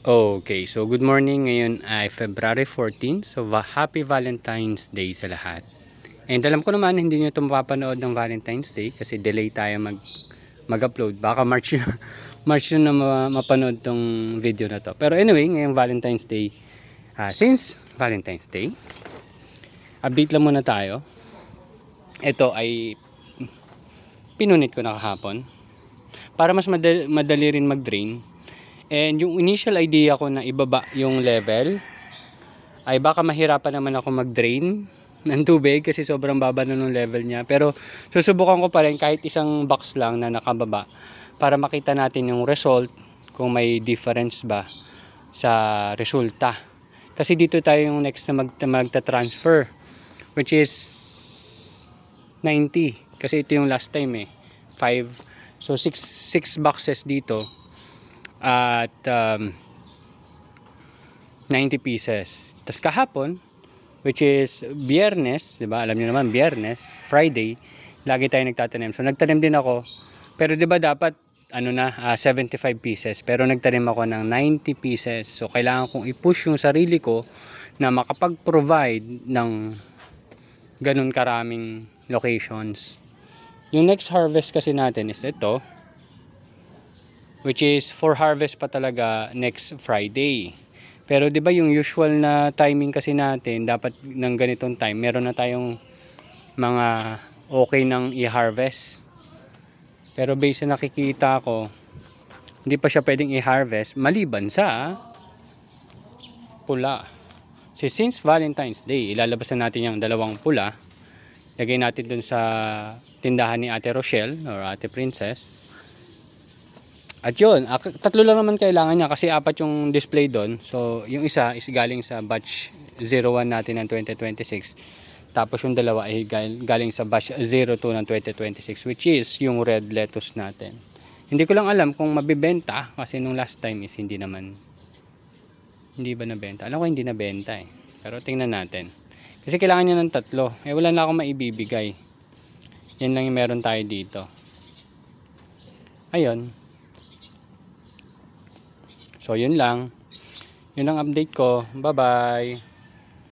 Okay, so good morning. Ngayon ay February 14. So happy Valentine's Day sa lahat. And alam ko naman hindi nyo ito mapapanood ng Valentine's Day kasi delay tayo mag-upload. Baka March March yun na mapanood tong video na to. Pero anyway, ngayong Valentine's Day, since Valentine's Day, update lang muna tayo. Ito ay pinunit ko na kahapon para mas madali rin mag-drain. And yung initial idea ko na ibaba yung level ay baka mahirapan naman ako mag-drain ng tubig kasi sobrang baba na ng level niya. Pero susubukan ko pa rin kahit isang box lang na nakababa para makita natin yung result, kung may difference ba sa resulta. Kasi dito tayo yung next na magta-transfer, which is 90. Kasi ito yung last time 5. So 6 boxes dito at 90 pieces. Tapos kahapon, which is Biyernes, 'di ba? Alam niyo naman Biyernes, Friday, lagi tayo nagtatanim. So nagtanim din ako. Pero 'di ba dapat 75 pieces, pero nagtanim ako ng 90 pieces. So kailangan kong i-push yung sarili ko na makapag-provide ng ganun karaming locations. Yung next harvest kasi natin is ito, which is for harvest pa talaga next Friday. Pero 'di ba yung usual na timing kasi natin, dapat ng ganitong time meron na tayong mga okay nang i-harvest. Pero based sa nakikita ko, hindi pa siya pwedeng i-harvest maliban sa pula. Since Valentine's Day, ilalabas na natin yung dalawang pula. Lagay natin dun sa tindahan ni Ate Rochelle or Ate Princess. At yun, tatlo lang naman kailangan niya kasi apat yung display doon. So yung isa is galing sa batch 01 natin ng 2026. Tapos yung dalawa ay galing sa batch 02 ng 2026, which is yung red lettuce natin. Hindi ko lang alam kung mabibenta kasi nung last time is hindi ba nabenta. Alam ko hindi nabenta Pero tingnan natin. Kasi kailangan niya ng tatlo. Wala na akong maibibigay. Yan lang yung meron tayo dito. Ayun. So yun lang. Yun ang update ko. Bye bye.